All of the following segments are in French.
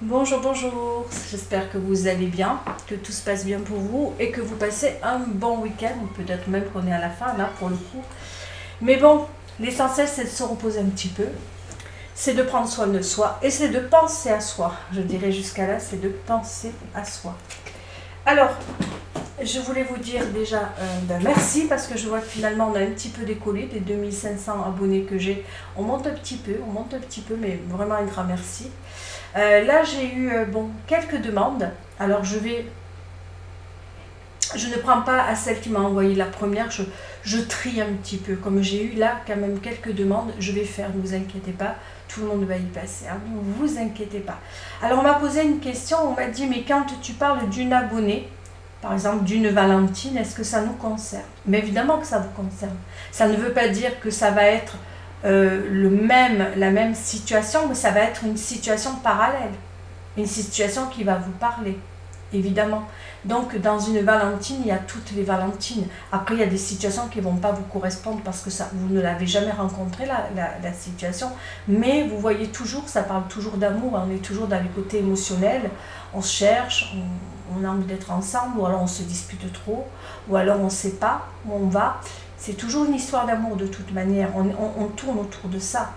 Bonjour, bonjour, j'espère que vous allez bien, que tout se passe bien pour vous et que vous passez un bon week-end, peut-être même qu'on est à la fin là pour le coup. Mais bon, l'essentiel c'est de se reposer un petit peu, c'est de prendre soin de soi et c'est de penser à soi. Je dirais jusqu'à là, c'est de penser à soi. Alors, je voulais vous dire déjà merci parce que je vois que finalement on a un petit peu décollé des 2500 abonnés que j'ai. On monte un petit peu, mais vraiment un grand merci. Là, j'ai eu quelques demandes. Alors, je ne prends pas à celle qui m'a envoyé la première. Je trie un petit peu. Comme j'ai eu là quand même quelques demandes, je vais faire. Ne vous inquiétez pas, tout le monde va y passer. Hein, ne vous inquiétez pas. Alors, on m'a posé une question. On m'a dit, mais quand tu parles d'une abonnée, par exemple d'une Valentine, est-ce que ça nous concerne? Mais évidemment que ça vous concerne. Ça ne veut pas dire que ça va être la même situation, mais ça va être une situation parallèle, une situation qui va vous parler, évidemment. Donc dans une Valentine, il y a toutes les Valentines. Après, il y a des situations qui ne vont pas vous correspondre parce que ça, vous ne l'avez jamais rencontré, la situation. Mais vous voyez toujours, ça parle toujours d'amour, on est toujours dans les côtés émotionnels, on se cherche, on a envie d'être ensemble, ou alors on se dispute trop, ou alors on ne sait pas où on va. C'est toujours une histoire d'amour de toute manière, on tourne autour de ça.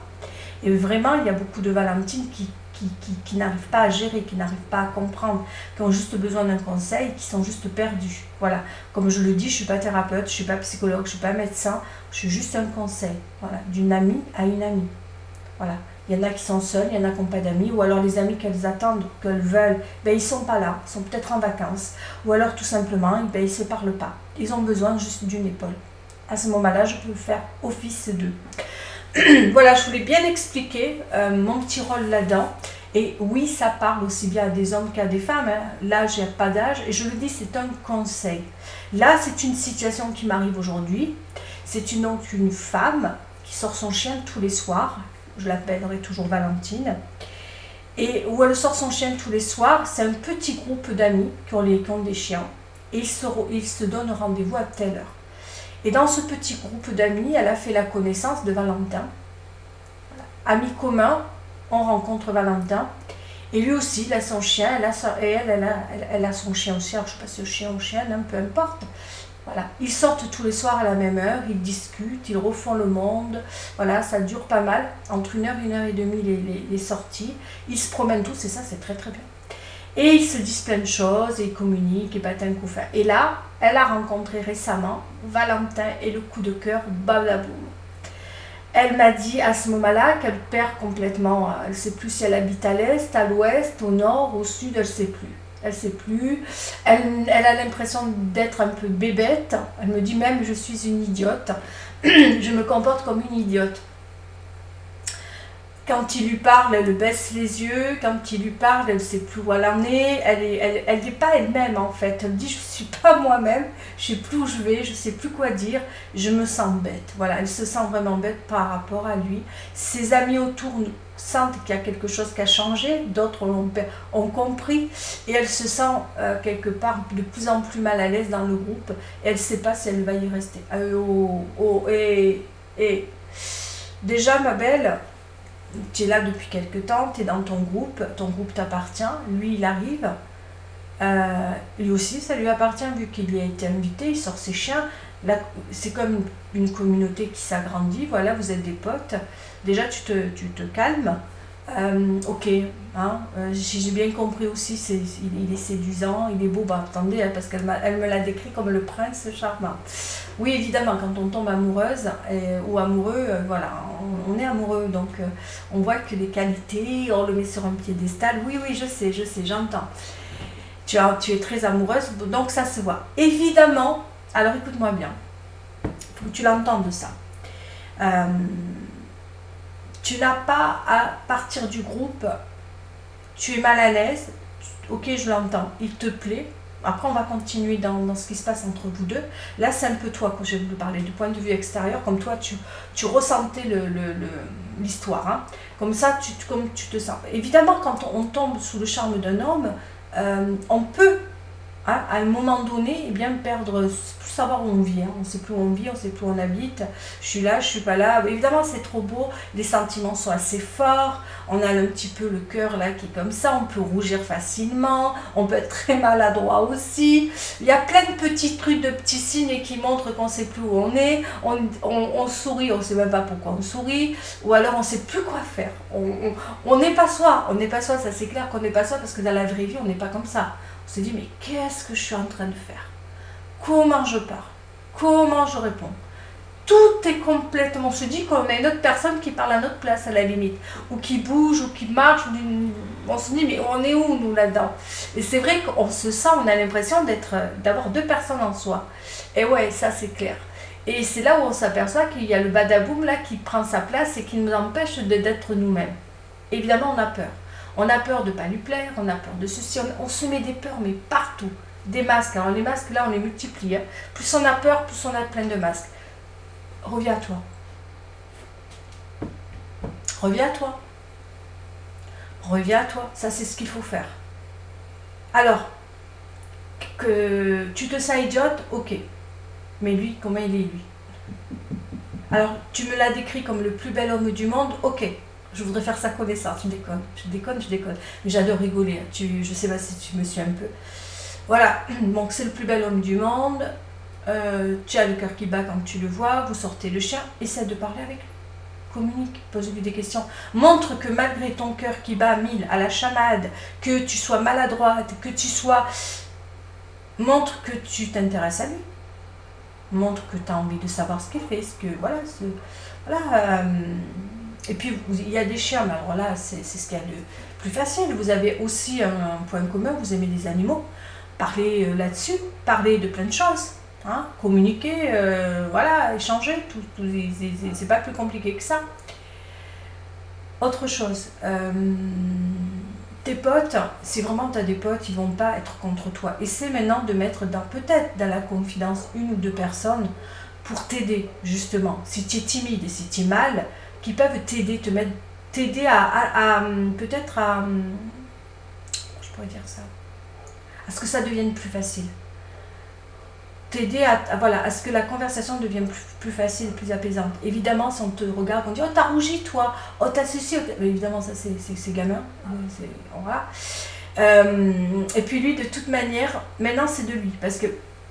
Et vraiment, il y a beaucoup de Valentines qui n'arrivent pas à gérer, qui n'arrivent pas à comprendre, qui ont juste besoin d'un conseil, qui sont juste perdus. Voilà, comme je le dis, je ne suis pas thérapeute, je ne suis pas psychologue, je ne suis pas médecin, je suis juste un conseil, voilà, d'une amie à une amie. Voilà. Il y en a qui sont seuls, il y en a qui n'ont pas d'amis, ou alors les amis qu'elles attendent, qu'elles veulent, ben, ils ne sont pas là, ils sont peut-être en vacances, ou alors tout simplement, ben, ils ne se parlent pas. Ils ont besoin juste d'une épaule. À ce moment-là, je peux faire office d'eux. Voilà, je voulais bien expliquer mon petit rôle là-dedans. Et oui, ça parle aussi bien à des hommes qu'à des femmes. Hein. Là, j'ai pas d'âge. Et je le dis, c'est un conseil. Là, c'est une situation qui m'arrive aujourd'hui. C'est donc une femme qui sort son chien tous les soirs. Je l'appellerai toujours Valentine. Et où elle sort son chien tous les soirs. C'est un petit groupe d'amis qui ont des chiens. Et ils se donnent rendez-vous à telle heure. Et dans ce petit groupe d'amis, elle a fait la connaissance de Valentin. Voilà. Amis communs, on rencontre Valentin. Et lui aussi, il a son chien, elle a son chien aussi. Alors, je ne sais pas si c'est chien ou chienne, peu importe. Voilà. Ils sortent tous les soirs à la même heure, ils discutent, ils refont le monde. Voilà, ça dure pas mal. Entre 1 heure et demie, les sorties. Ils se promènent tous, et ça, c'est très très bien. Et ils se disent plein de choses, et ils communiquent, et patin coup fait. Et là, elle a rencontré récemment Valentin et le coup de cœur, bablaboum. Elle m'a dit à ce moment-là qu'elle perd complètement, elle ne sait plus si elle habite à l'est, à l'ouest, au nord, au sud, elle ne sait plus. Elle ne sait plus. Elle a l'impression d'être un peu bébête. Elle me dit même, je suis une idiote. Je me comporte comme une idiote. Quand il lui parle, elle baisse les yeux. Quand il lui parle, elle ne sait plus où elle en est. Elle n'est pas elle-même en fait. Elle dit, je ne suis pas moi-même. Je ne sais plus où je vais. Je ne sais plus quoi dire. Je me sens bête. Voilà, elle se sent vraiment bête par rapport à lui. Ses amis autour sentent qu'il y a quelque chose qui a changé. D'autres ont compris. Et elle se sent quelque part de plus en plus mal à l'aise dans le groupe. Et elle ne sait pas si elle va y rester. Déjà, ma belle, tu es là depuis quelque temps, tu es dans ton groupe t'appartient, lui il arrive, lui aussi ça lui appartient vu qu'il y a été invité, il sort ses chiens, c'est comme une communauté qui s'agrandit, voilà, vous êtes des potes, déjà tu te calmes, ok, hein, si j'ai bien compris aussi, il est séduisant, il est beau, bah attendez, hein, parce qu'elle me l'a décrit comme le prince charmant. Oui, évidemment, quand on tombe amoureuse ou amoureux, voilà, on est amoureux, donc on voit que les qualités, on le met sur un piédestal. Oui, je sais, j'entends. Tu es très amoureuse, donc ça se voit. Évidemment, alors écoute-moi bien, il faut que tu l'entendes ça. Tu n'as pas à partir du groupe, tu es mal à l'aise, ok, je l'entends, il te plaît. Après, on va continuer dans ce qui se passe entre vous deux. Là, c'est un peu toi que je vais vous parler, du point de vue extérieur, comme toi, tu ressentais l'histoire. Hein. Comme ça, comme tu te sens. Évidemment, quand on tombe sous le charme d'un homme, on peut hein, à un moment donné, eh bien, perdre, plus savoir où on vit, hein. On ne sait plus où on vit, on ne sait plus où on habite, je suis là, je suis pas là, évidemment c'est trop beau, les sentiments sont assez forts, on a un petit peu le cœur là qui est comme ça, on peut rougir facilement, on peut être très maladroit aussi, il y a plein de petits trucs, de petits signes qui montrent qu'on ne sait plus où on est, on sourit, on ne sait même pas pourquoi on sourit, ou alors on ne sait plus quoi faire, on n'est pas soi, ça c'est clair qu'on n'est pas soi, parce que dans la vraie vie on n'est pas comme ça. On se dit, mais qu'est-ce que je suis en train de faire? Comment je pars? Comment je réponds? Tout est complètement... On se dit qu'on a une autre personne qui parle à notre place, à la limite. Ou qui bouge, ou qui marche. On se dit, mais on est où, nous, là-dedans? Et c'est vrai qu'on se sent, on a l'impression d'avoir deux personnes en soi. Et ouais, ça, c'est clair. Et c'est là où on s'aperçoit qu'il y a le badaboum, là, qui prend sa place et qui nous empêche d'être nous-mêmes. Évidemment, on a peur. On a peur de ne pas lui plaire, on a peur de ceci, on se met des peurs, mais partout. Des masques, alors les masques là on les multiplie. Hein. Plus on a peur, plus on a plein de masques. Reviens à toi. Reviens à toi. Reviens à toi, ça c'est ce qu'il faut faire. Alors, que tu te sens idiote, ok. Mais lui, comment il est lui? Alors, tu me l'as décrit comme le plus bel homme du monde, ok. Je voudrais faire sa connaissance, je déconne. Mais j'adore rigoler, hein. Je sais pas si tu me suis un peu. Voilà, donc c'est le plus bel homme du monde. Tu as le cœur qui bat quand tu le vois, vous sortez le chien, essaie de parler avec lui. Communique, pose-lui des questions. Montre que malgré ton cœur qui bat à 1000 à la chamade, que tu sois maladroite, que tu sois... Montre que tu t'intéresses à lui. Montre que tu as envie de savoir ce qu'il fait, ce que... Voilà, et puis, il y a des chiens, mais alors là, c'est ce qu'il y a de plus facile. Vous avez aussi un point commun, vous aimez les animaux. Parlez là-dessus, parlez de plein de choses. Hein, communiquer, voilà, échanger, c'est pas plus compliqué que ça. Autre chose, tes potes, si vraiment tu as des potes, ils vont pas être contre toi. Essaie maintenant de mettre peut-être dans la confidence une ou deux personnes pour t'aider, justement. Si tu es timide et si tu es mal, qui peuvent t'aider, t'aider à peut-être à, je pourrais dire ça, à ce que ça devienne plus facile. T'aider voilà, à ce que la conversation devienne plus facile, plus apaisante. Évidemment, si on te regarde, on dit « Oh, t'as rougi, toi !»« Oh, t'as ceci !» Mais évidemment, ça, c'est gamin. Voilà. Et puis lui, de toute manière, maintenant, c'est de lui. Parce que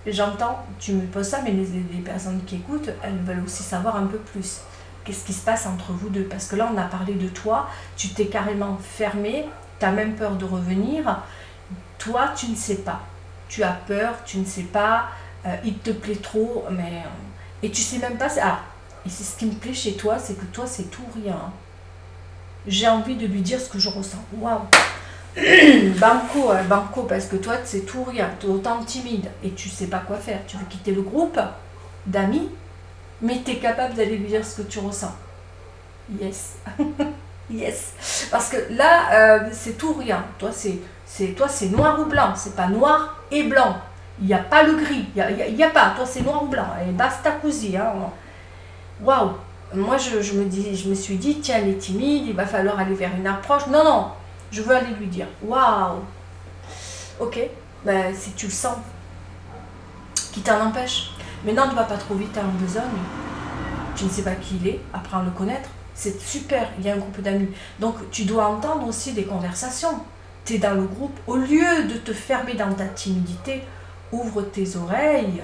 j'entends, tu me poses ça, mais les personnes qui écoutent, elles veulent aussi savoir un peu plus. Qu'est-ce qui se passe entre vous deux? Parce que là, on a parlé de toi, tu t'es carrément fermé, tu as même peur de revenir. Toi, tu ne sais pas. Tu as peur, tu ne sais pas, il te plaît trop, mais... et tu sais même pas... et c'est ce qui me plaît chez toi, c'est que toi, c'est tout ou rien. Hein. J'ai envie de lui dire ce que je ressens. Waouh. Banco, banco, parce que toi, c'est tout ou rien. Tu es autant timide et tu sais pas quoi faire. Tu veux quitter le groupe d'amis, mais tu es capable d'aller lui dire ce que tu ressens. Yes. Yes. Parce que là, c'est tout ou rien. Toi, c'est noir ou blanc. C'est pas noir et blanc. Il n'y a pas le gris. Il n'y a pas. Toi, c'est noir ou blanc. Et basta così. Hein. Waouh. Moi, je me suis dit, tiens, elle est timide. Il va falloir aller vers une approche. Non, non. Je veux aller lui dire. Waouh. Ok. Ben, si tu le sens. Qui t'en empêche. Mais non, ne va pas trop vite en besogne. Tu ne sais pas qui il est, apprends à le connaître. C'est super, il y a un groupe d'amis. Donc, tu dois entendre aussi des conversations. Tu es dans le groupe. Au lieu de te fermer dans ta timidité, ouvre tes oreilles,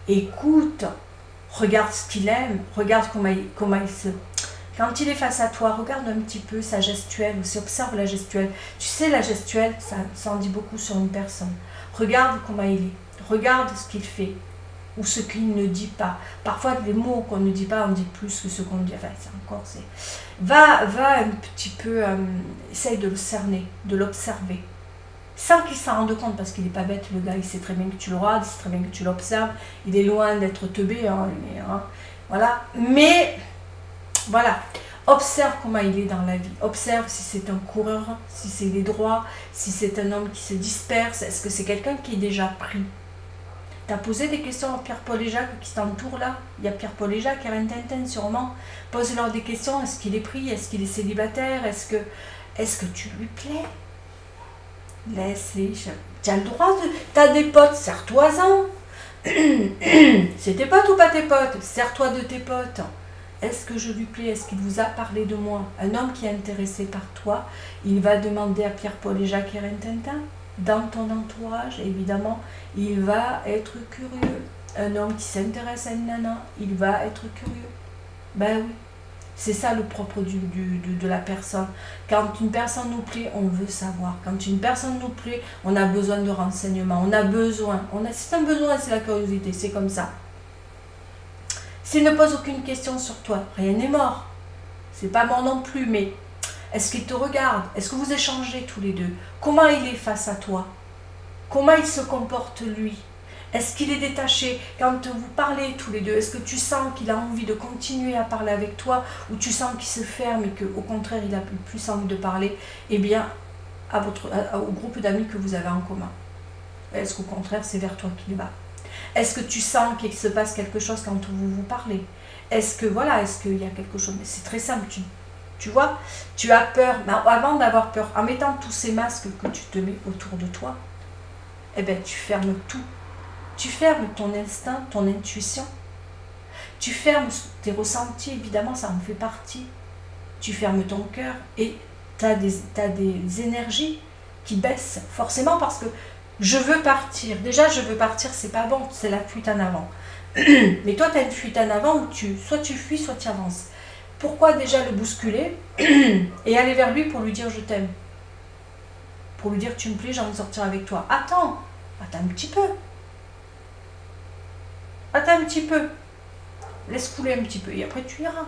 écoute, regarde ce qu'il aime, regarde comment il se... Quand il est face à toi, regarde un petit peu sa gestuelle, aussi observe la gestuelle. Tu sais, la gestuelle, ça en dit beaucoup sur une personne. Regarde comment il est, regarde ce qu'il fait. Ou ce qu'il ne dit pas. Parfois, les mots qu'on ne dit pas, on dit plus que ce qu'on dit. Enfin, c'est encore... Va un petit peu... essaye de le cerner, de l'observer. Sans qu'il s'en rende compte, parce qu'il n'est pas bête, le gars, il sait très bien que tu le regardes, il sait très bien que tu l'observes. Il est loin d'être teubé, hein, voilà. Mais, voilà. Observe comment il est dans la vie. Observe si c'est un coureur, si c'est des droits, si c'est un homme qui se disperse. Est-ce que c'est quelqu'un qui est déjà pris? Tu as posé des questions à Pierre-Paul et Jacques qui t'entourent là? Il y a Pierre-Paul et Jacques, Rintintin sûrement. Pose-leur des questions. Est-ce qu'il est pris? Est-ce qu'il est célibataire? Est-ce que tu lui plais? Laisse-les. Tu as le droit de... Tu as des potes, serre-toi-en. C'est tes potes ou pas tes potes? Sers-toi de tes potes. Est-ce que je lui plais? Est-ce qu'il vous a parlé de moi? Un homme qui est intéressé par toi, il va demander à Pierre, Paul et Jacques et Rintintin. Dans ton entourage, évidemment, il va être curieux. Un homme qui s'intéresse à une nana, il va être curieux. Ben oui, c'est ça le propre de la personne. Quand une personne nous plaît, on veut savoir. Quand une personne nous plaît, on a besoin de renseignements. On a besoin. C'est un besoin, c'est la curiosité, c'est comme ça. S'il ne pose aucune question sur toi, rien n'est mort. C'est pas mort non plus, mais est-ce qu'il te regarde? Est-ce que vous échangez tous les deux? Comment il est face à toi? Comment il se comporte lui? Est-ce qu'il est détaché? Quand vous parlez tous les deux, est-ce que tu sens qu'il a envie de continuer à parler avec toi ou tu sens qu'il se ferme et qu'au contraire il a plus envie de parler, eh bien, au groupe d'amis que vous avez en commun? Est-ce qu'au contraire c'est vers toi qu'il va? Est-ce que tu sens qu'il se passe quelque chose quand vous vous parlez? Est-ce que voilà, est-ce qu'il y a quelque chose? Mais c'est très simple, tu vois, tu as peur, mais avant d'avoir peur, en mettant tous ces masques que tu te mets autour de toi, eh bien tu fermes tout. Tu fermes ton instinct, ton intuition. Tu fermes tes ressentis, évidemment, ça en fait partie. Tu fermes ton cœur et tu as des énergies qui baissent, forcément parce que je veux partir. Déjà, je veux partir, c'est pas bon, c'est la fuite en avant. Mais toi, tu as une fuite en avant où soit tu fuis, soit tu avances. Pourquoi déjà le bousculer et aller vers lui pour lui dire je t'aime? Pour lui dire tu me plais, j'ai envie de sortir avec toi. Attends un petit peu. Attends un petit peu. Laisse couler un petit peu et après tu iras.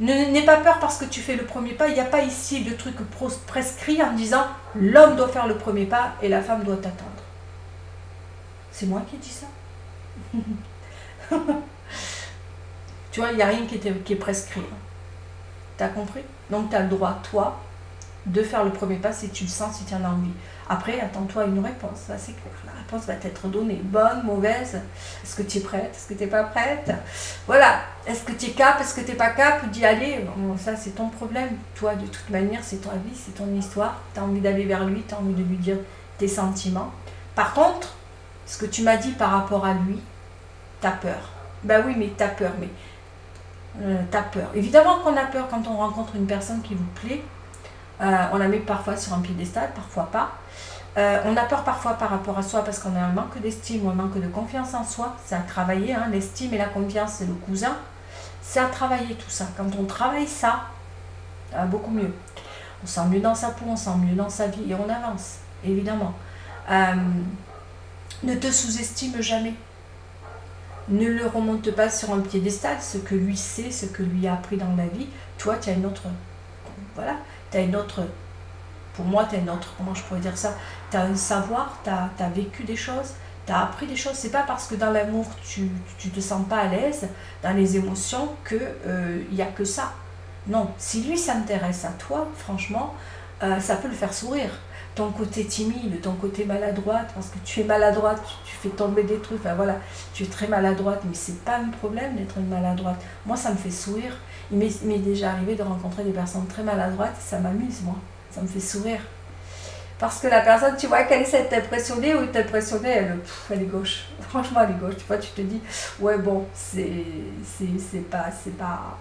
N'aie pas peur parce que tu fais le premier pas. Il n'y a pas ici de truc prescrit en disant l'homme doit faire le premier pas et la femme doit attendre. C'est moi qui dis ça. Tu vois, il n'y a rien qui est prescrit. T'as compris? Donc tu as le droit, toi, de faire le premier pas si tu le sens, si tu en as envie. Après, attends-toi à une réponse, ça c'est clair. La réponse va t'être donnée, bonne, mauvaise. Est-ce que tu es prête? Est-ce que tu n'es pas prête? Voilà. Est-ce que tu es cap? Est-ce que tu n'es pas cap? D'y aller, bon, ça c'est ton problème. Toi, de toute manière, c'est ta vie, c'est ton histoire. Tu as envie d'aller vers lui, tu as envie de lui dire tes sentiments. Par contre, ce que tu m'as dit par rapport à lui, tu as peur. Ben oui, mais tu as peur, mais t'as peur. Évidemment qu'on a peur quand on rencontre une personne qui vous plaît. On la met parfois sur un piédestal, parfois pas. On a peur parfois par rapport à soi parce qu'on a un manque d'estime ou un manque de confiance en soi. C'est à travailler, hein. L'estime et la confiance, c'est le cousin. C'est à travailler tout ça. Quand on travaille ça, beaucoup mieux. On sent mieux dans sa peau, on sent mieux dans sa vie et on avance, évidemment. Ne te sous-estime jamais. Ne le remonte pas sur un piédestal, ce que lui sait, ce que lui a appris dans la vie. Toi, tu as une autre... Voilà, tu as une autre... Pour moi, tu as une autre... Comment je pourrais dire ça? Tu as un savoir, tu as vécu des choses, tu as appris des choses. C'est pas parce que dans l'amour, tu te sens pas à l'aise, dans les émotions, qu'il n'y a que ça. Non, si lui s'intéresse à toi, franchement, ça peut le faire sourire. Ton côté timide, ton côté maladroite, parce que tu es maladroite, tu fais tomber des trucs, enfin voilà, tu es très maladroite, mais c'est pas un problème d'être une maladroite. Moi, ça me fait sourire. Il m'est déjà arrivé de rencontrer des personnes très maladroites, ça m'amuse, moi, ça me fait sourire. Parce que la personne, tu vois, qu'elle essaie de t'impressionner ou t'impressionner, elle est gauche. Franchement, elle est gauche. Tu vois, tu te dis, ouais, bon, c'est pas,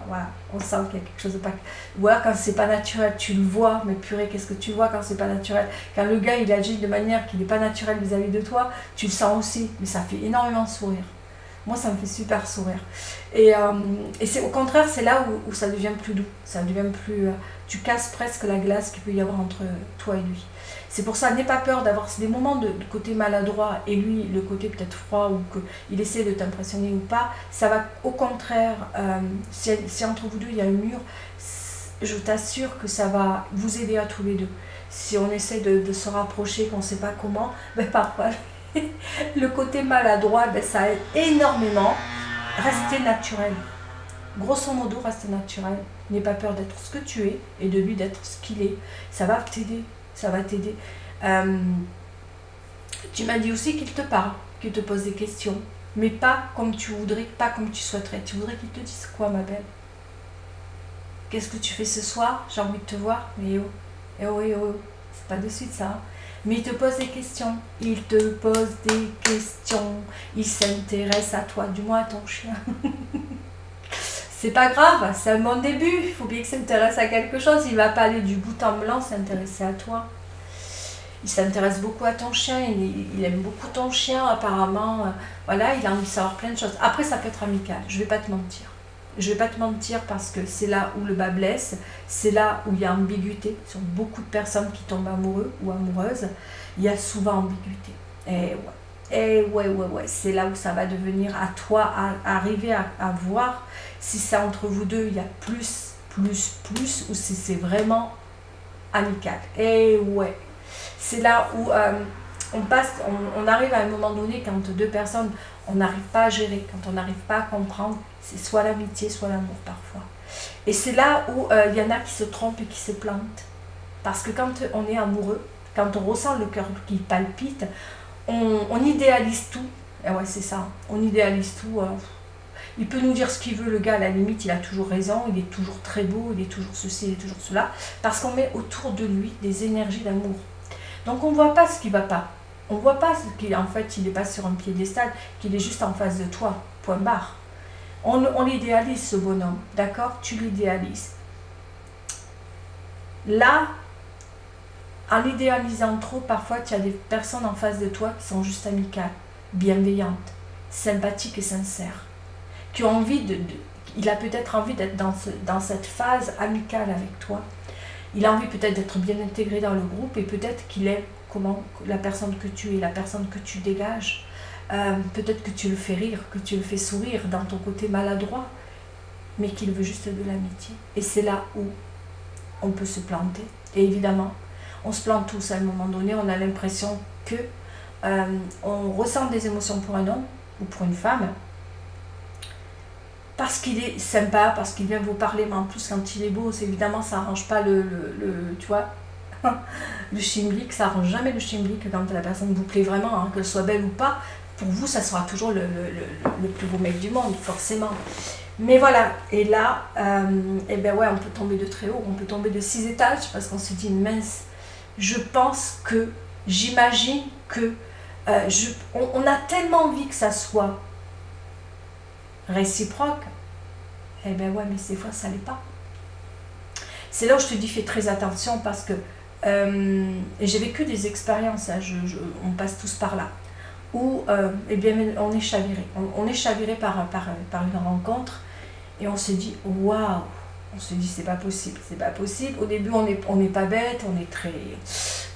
voilà, on sent qu'il y a quelque chose de pas... Ou alors, quand c'est pas naturel, tu le vois, mais purée, qu'est-ce que tu vois quand c'est pas naturel? Quand le gars, il agit de manière qui n'est pas naturelle vis-à-vis de toi, tu le sens aussi, mais ça fait énormément sourire. Moi, ça me fait super sourire. Et c'est au contraire, c'est là où ça devient plus doux. Ça devient plus... tu casses presque la glace qu'il peut y avoir entre toi et lui. C'est pour ça, n'aie pas peur d'avoir des moments de côté maladroit et lui, le côté peut-être froid ou qu'il essaie de t'impressionner ou pas. Ça va au contraire, si entre vous deux il y a un mur, je t'assure que ça va vous aider à tous les deux. Si on essaie de se rapprocher, qu'on ne sait pas comment, ben parfois le côté maladroit, ben ça aide énormément. Restez naturel. Grosso modo, restez naturel. N'aie pas peur d'être ce que tu es et de lui d'être ce qu'il est. Ça va t'aider. Ça va t'aider. Tu m'as dit aussi qu'il te parle, qu'il te pose des questions, mais pas comme tu voudrais, pas comme tu souhaiterais. Tu voudrais qu'il te dise quoi, ma belle? Qu'est-ce que tu fais ce soir? J'ai envie de te voir, mais c'est pas de suite ça. Hein. Mais il te pose des questions. Il te pose des questions. Il s'intéresse à toi, du moins à ton chien. C'est pas grave, c'est un bon début. Il faut bien qu'il s'intéresse à quelque chose. Il va pas aller du bout en blanc s'intéresser à toi. Il s'intéresse beaucoup à ton chien. Il aime beaucoup ton chien, apparemment. Voilà, il a envie de savoir plein de choses. Après, ça peut être amical. Je vais pas te mentir. Je vais pas te mentir parce que c'est là où le bas blesse. C'est là où il y a ambiguïté. Sur beaucoup de personnes qui tombent amoureux ou amoureuses, il y a souvent ambiguïté. Et ouais. C'est là où ça va devenir à toi à arriver à voir si c'est entre vous deux, il y a plus, ou si c'est vraiment amical. Et ouais, c'est là où on arrive à un moment donné, quand deux personnes, on n'arrive pas à gérer, quand on n'arrive pas à comprendre, c'est soit l'amitié, soit l'amour parfois. Et c'est là où il y en a qui se trompent et qui se plantent. Parce que quand on est amoureux, quand on ressent le cœur qui palpite, on idéalise tout. Et ouais, c'est ça, on idéalise tout. Il peut nous dire ce qu'il veut, le gars, à la limite, il a toujours raison, il est toujours très beau, il est toujours ceci, il est toujours cela, parce qu'on met autour de lui des énergies d'amour. Donc on ne voit pas ce qui ne va pas. On ne voit pas qu'en fait, il n'est pas sur un piédestal, qu'il est juste en face de toi, point barre. On l'idéalise, ce bonhomme, d'accord? Tu l'idéalises. Là, en l'idéalisant trop, parfois, tu as des personnes en face de toi qui sont juste amicales, bienveillantes, sympathiques et sincères, qui ont envie il a peut-être envie d'être dans cette phase amicale avec toi. Il a envie peut-être d'être bien intégré dans le groupe et peut-être qu'il aime la personne que tu es, la personne que tu dégages. Peut-être que tu le fais rire, que tu le fais sourire dans ton côté maladroit, mais qu'il veut juste de l'amitié. Et c'est là où on peut se planter. Et évidemment, on se plante tous à un moment donné, on a l'impression que on ressent des émotions pour un homme ou pour une femme, parce qu'il est sympa, parce qu'il vient vous parler, mais en plus quand il est beau, évidemment ça n'arrange pas tu vois, le chimblique, ça n'arrange jamais le chimblique quand la personne vous plaît vraiment, hein, qu'elle soit belle ou pas, pour vous ça sera toujours le plus beau mec du monde, forcément. Mais voilà, et là, et ben ouais, on peut tomber de très haut, on peut tomber de 6 étages, parce qu'on se dit, mince, je pense que, j'imagine que, on a tellement envie que ça soit réciproque, eh ben ouais, mais des fois ça l'est pas. C'est là où je te dis, fais très attention, parce que j'ai vécu des expériences, hein, on passe tous par là, où eh bien, on est chaviré. On est chaviré par une rencontre, et on se dit, waouh, on se dit, c'est pas possible, c'est pas possible. Au début, on n'est pas bête, on est très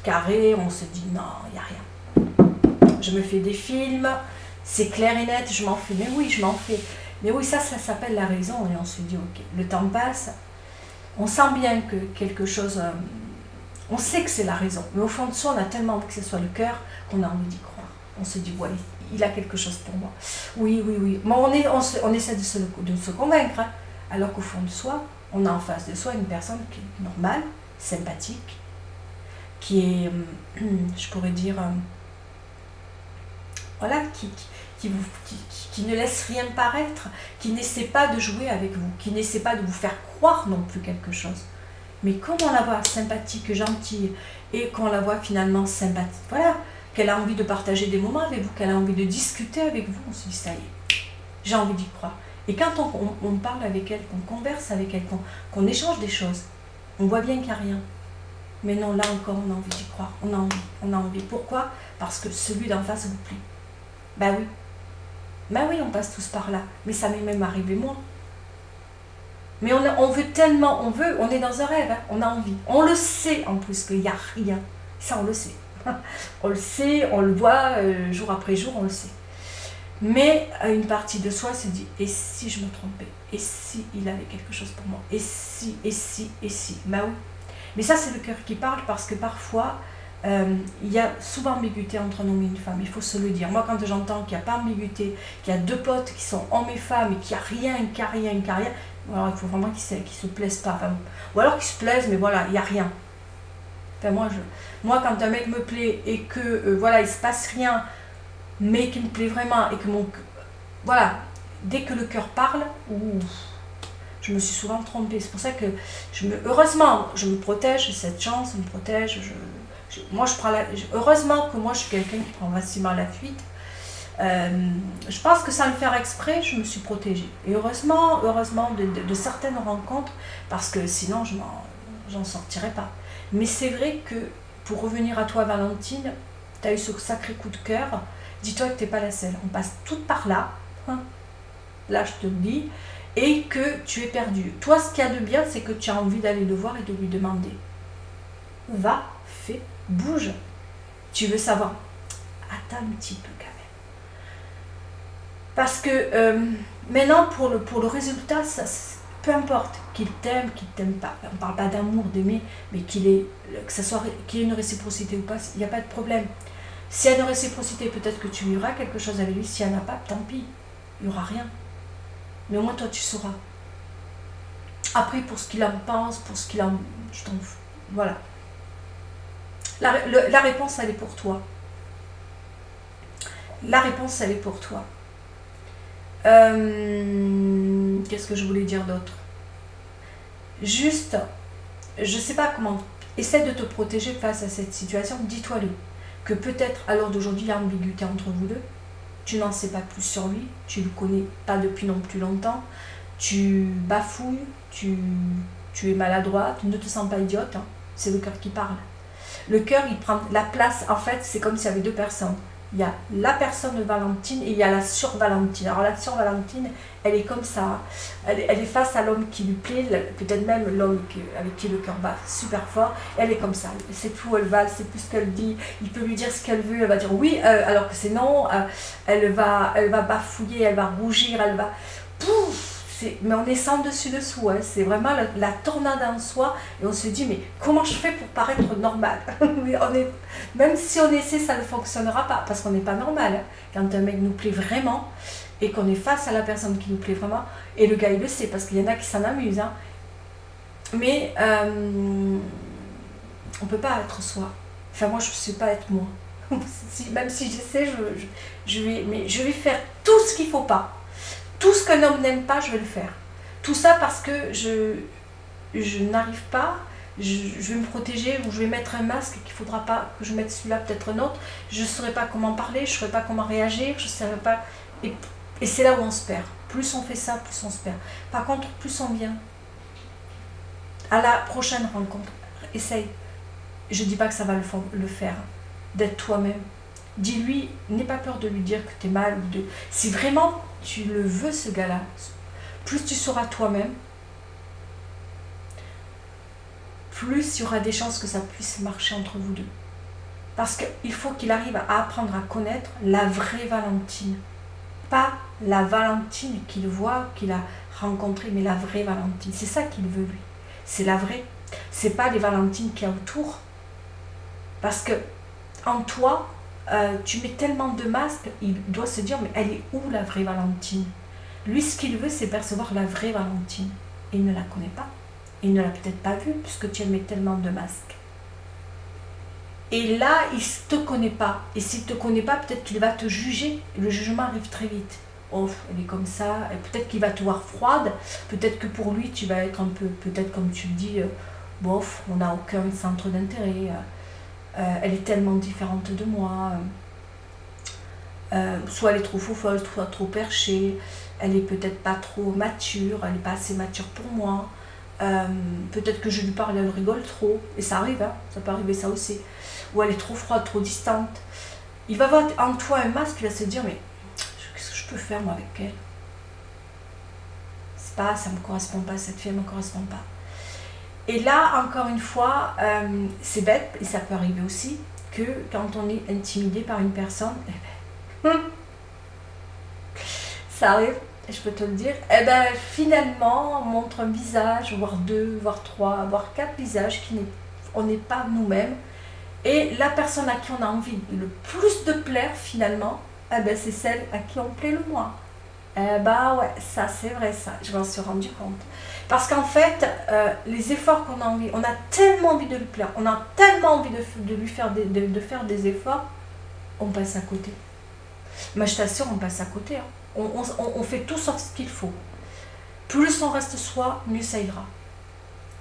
carré, on se dit, non, il n'y a rien. Je me fais des films, c'est clair et net, je m'en fais, mais oui, je m'en fais. Mais oui, ça s'appelle la raison, et on se dit, ok, le temps passe, on sent bien que quelque chose, on sait que c'est la raison, mais au fond de soi, on a tellement envie que ce soit le cœur qu'on a envie d'y croire. On se dit, ouais, il a quelque chose pour moi. Oui. Mais on essaie de se convaincre, hein, alors qu'au fond de soi, on a en face de soi une personne qui est normale, sympathique, qui est, je pourrais dire, voilà, qui ne laisse rien paraître, qui n'essaie pas de jouer avec vous, qui n'essaie pas de vous faire croire non plus quelque chose. Mais comme on la voit sympathique, gentille, et qu'on la voit finalement sympathique, voilà, qu'elle a envie de partager des moments avec vous, qu'elle a envie de discuter avec vous, on se dit, ça y est, j'ai envie d'y croire. Et quand on parle avec elle, qu'on converse avec elle, qu'on échange des choses, on voit bien qu'il n'y a rien. Mais non, là encore, on a envie d'y croire, on a envie. Pourquoi? Parce que celui d'en face vous plaît. Ben oui, on passe tous par là, mais ça m'est même arrivé moi. Mais on veut tellement, on est dans un rêve, hein, on a envie. On le sait en plus qu'il n'y a rien, ça on le sait. On le sait, on le voit jour après jour, on le sait. Mais une partie de soi se dit, et si je me trompais? Et si il avait quelque chose pour moi? Et si? Ben oui. Mais ça c'est le cœur qui parle, parce que parfois, il y a souvent ambiguïté entre un homme et une femme, il faut se le dire. Moi quand j'entends qu'il n'y a pas ambiguïté, qu'il y a deux potes qui sont hommes et femmes, et qu'il n'y a rien, alors il faut vraiment qu'ils se plaisent pas. Enfin, ou alors qu'ils se plaisent, mais voilà, il n'y a rien. Enfin, moi quand un mec me plaît et que voilà, il se passe rien, mais qu'il me plaît vraiment, et que voilà, dès que le cœur parle, je me suis souvent trompée. C'est pour ça que heureusement, je me protège, cette chance me protège, Moi, heureusement que moi, je suis quelqu'un qui prend facilement la fuite. Je pense que sans le faire exprès, je me suis protégée. Et heureusement de certaines rencontres, parce que sinon, j'en sortirais pas. Mais c'est vrai que, pour revenir à toi, Valentine, tu as eu ce sacré coup de cœur. Dis-toi que tu n'es pas la seule. On passe toutes par là. Là, je te le dis. Et que tu es perdu. Toi, ce qu'il y a de bien, c'est que tu as envie d'aller le voir et de lui demander. Va, fais, bouge. Tu veux savoir. Attends un petit peu quand même. Parce que maintenant, pour le résultat, peu importe qu'il t'aime, qu'il t'aime pas. On ne parle pas d'amour, d'aimer, mais qu'il ait une réciprocité ou pas, il n'y a pas de problème. S'il y a une réciprocité, peut-être que tu vivras quelque chose avec lui. S'il n'y en a pas, tant pis. Il n'y aura rien. Mais au moins, toi, tu sauras. Après, pour ce qu'il en pense, pour ce qu'il en... Je t'en fous. Voilà. La réponse, elle est pour toi. La réponse, elle est pour toi. Qu'est-ce que je voulais dire d'autre? Juste, je sais pas comment... Essaie de te protéger face à cette situation. Dis-toi-le. Que peut-être, à l'heure d'aujourd'hui, il y a ambiguïté entre vous deux. Tu n'en sais pas plus sur lui, tu ne le connais pas depuis non plus longtemps, tu bafouilles, tu es maladroite, tu ne te sens pas idiote, hein. C'est le cœur qui parle. Le cœur, il prend la place, en fait, c'est comme s'il y avait deux personnes. Il y a la personne de Valentine et il y a la sur-Valentine. Alors la sur-Valentine, elle est comme ça, elle est face à l'homme qui lui plaît, peut-être même l'homme avec qui le cœur bat super fort, elle est comme ça, elle sait tout où elle va, elle sait plus ce qu'elle dit, il peut lui dire ce qu'elle veut, elle va dire oui, alors que c'est non, elle va bafouiller, elle va rougir, elle va... Pouf, mais on est sans dessus dessous, hein. C'est vraiment la tornade en soi, et on se dit, mais comment je fais pour paraître normal? Même si on essaie, ça ne fonctionnera pas, parce qu'on n'est pas normal, hein. Quand un mec nous plaît vraiment, et qu'on est face à la personne qui nous plaît vraiment, et le gars il le sait, parce qu'il y en a qui s'en amusent, hein. Mais on ne peut pas être soi. Enfin, moi je ne sais pas être moi. Même si j'essaie, je vais faire tout ce qu'il ne faut pas. Tout ce qu'un homme n'aime pas, je vais le faire. Tout ça parce que je n'arrive pas, je vais me protéger ou je vais mettre un masque qu'il ne faudra pas que je mette celui-là, peut-être un autre. Je ne saurais pas comment parler, je ne saurais pas comment réagir, je ne saurais pas... Et c'est là où on se perd. Plus on fait ça, plus on se perd. Par contre, plus on vient. À la prochaine rencontre, essaye. Je ne dis pas que ça va le faire, d'être toi-même. Dis-lui, n'aie pas peur de lui dire que tu es mal. Si vraiment tu le veux, ce gars-là, plus tu seras toi-même, plus il y aura des chances que ça puisse marcher entre vous deux. Parce qu'il faut qu'il arrive à apprendre à connaître la vraie Valentine. Pas la Valentine qu'il voit, qu'il a rencontrée, mais la vraie Valentine. C'est ça qu'il veut, lui. C'est la vraie. C'est pas les Valentines qu'il y a autour. Parce que en toi, tu mets tellement de masques, il doit se dire, mais elle est où la vraie Valentine? Lui, ce qu'il veut, c'est percevoir la vraie Valentine. Et il ne la connaît pas. Il ne l'a peut-être pas vue, puisque tu mets tellement de masques. Et là, il ne te connaît pas. Et s'il ne te connaît pas, peut-être qu'il va te juger. Et le jugement arrive très vite. Oh, elle est comme ça. Et peut-être qu'il va te voir froide. Peut-être que pour lui, tu vas être un peu, peut-être comme tu le dis, bof, on n'a aucun centre d'intérêt. Elle est tellement différente de moi. Soit elle est trop folle, soit trop perchée. Elle est peut-être pas trop mature. Elle n'est pas assez mature pour moi. Peut-être que je lui parle, elle rigole trop. Et ça arrive, hein, ça peut arriver ça aussi. Ou elle est trop froide, trop distante. Il va voir en toi un masque, il va se dire, mais qu'est-ce que je peux faire moi avec elle? C'est pas, ça me correspond pas, cette fille ne me correspond pas. Et là, encore une fois, c'est bête, et ça peut arriver aussi, que quand on est intimidé par une personne, eh ben, ça arrive, je peux te le dire, eh ben, finalement, on montre un visage, voire deux, voire trois, voire quatre visages, on n'est pas nous-mêmes. Et la personne à qui on a envie le plus de plaire, finalement, eh ben, c'est celle à qui on plaît le moins. Eh ben ouais, ça c'est vrai, ça, je m'en suis rendu compte. Parce qu'en fait, les efforts qu'on a envie, on a tellement envie de lui plaire, on a tellement envie de lui faire faire des efforts, on passe à côté. Mais je t'assure, on passe à côté. Hein. On fait tout sauf ce qu'il faut. Plus on reste soi, mieux ça ira.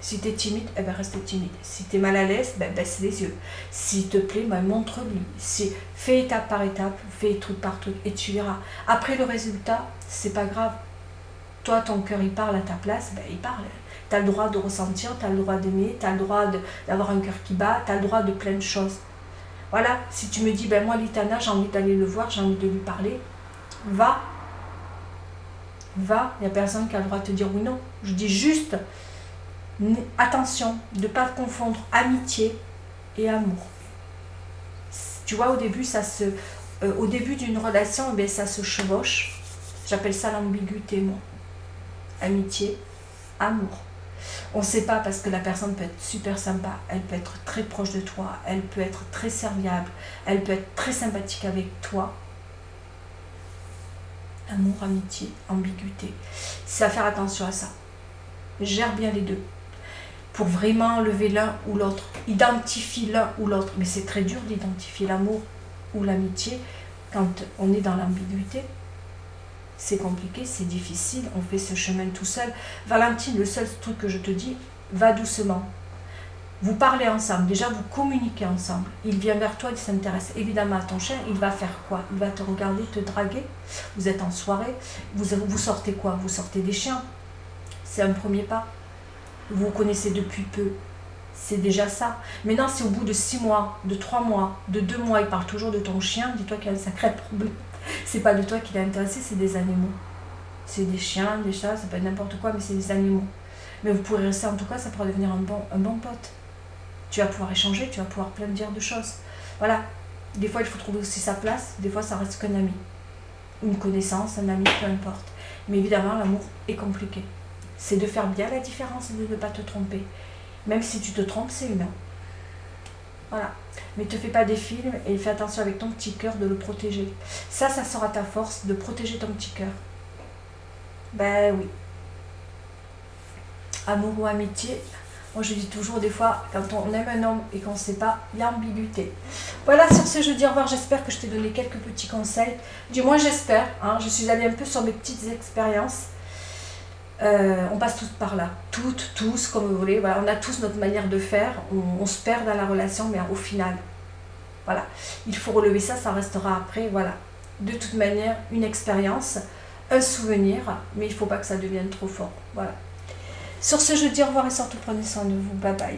Si tu es timide, eh ben reste timide. Si tu es mal à l'aise, ben baisse les yeux. S'il te plaît, ben montre-lui. Fais étape par étape, fais truc par truc et tu verras. Après le résultat, c'est pas grave. Toi, ton cœur, il parle à ta place, ben il parle. Tu as le droit de ressentir, tu as le droit d'aimer, tu as le droit d'avoir un cœur qui bat, tu as le droit de plein de choses. Voilà, si tu me dis, ben moi, Litana, j'ai envie d'aller le voir, j'ai envie de lui parler, va. Va, il n'y a personne qui a le droit de te dire oui, non. Je dis juste, attention, de ne pas confondre amitié et amour. Tu vois, au début, au début d'une relation, eh bien, ça se chevauche. J'appelle ça l'ambiguïté, moi. Amitié, amour. On ne sait pas parce que la personne peut être super sympa, elle peut être très proche de toi, elle peut être très serviable, elle peut être très sympathique avec toi. Amour, amitié, ambiguïté. C'est à faire attention à ça. Gère bien les deux. Pour vraiment enlever l'un ou l'autre. Identifie l'un ou l'autre. Mais c'est très dur d'identifier l'amour ou l'amitié quand on est dans l'ambiguïté. C'est compliqué, c'est difficile, on fait ce chemin tout seul. Valentine, le seul truc que je te dis, va doucement. Vous parlez ensemble, déjà vous communiquez ensemble. Il vient vers toi, il s'intéresse évidemment à ton chien, il va faire quoi? Il va te regarder, te draguer. Vous êtes en soirée, vous sortez quoi? Vous sortez des chiens. C'est un premier pas. Vous vous connaissez depuis peu. C'est déjà ça. Maintenant, si au bout de 6 mois, de 3 mois, de 2 mois, il parle toujours de ton chien, dis-toi qu'il y a un sacré problème. C'est pas de toi qu'il est intéressé, c'est des animaux. C'est des chiens, des chats, ça peut être n'importe quoi, mais c'est des animaux. Mais vous pourrez rester, en tout cas, ça pourra devenir un bon pote. Tu vas pouvoir échanger, tu vas pouvoir plein de dire de choses. Voilà. Des fois, il faut trouver aussi sa place. Des fois, ça reste qu'un ami. Une connaissance, un ami, peu importe. Mais évidemment, l'amour est compliqué. C'est de faire bien la différence et de ne pas te tromper. Même si tu te trompes, c'est humain. Voilà. Mais ne te fais pas des films et fais attention avec ton petit cœur de le protéger. Ça sera ta force, de protéger ton petit cœur. Ben oui. Amour ou amitié. Moi, je dis toujours, des fois, quand on aime un homme et qu'on ne sait pas, il y a ambiguïté. Voilà, sur ce, je dis au revoir. J'espère que je t'ai donné quelques petits conseils. Du moins, j'espère. Hein, je suis allée un peu sur mes petites expériences. On passe tous par là. Toutes, tous, comme vous voulez. Voilà, on a tous notre manière de faire. On se perd dans la relation, mais au final, voilà. Il faut relever ça, ça restera après. Voilà. De toute manière, une expérience, un souvenir, mais il ne faut pas que ça devienne trop fort. Voilà. Sur ce, je dis au revoir et surtout prenez soin de vous. Bye bye.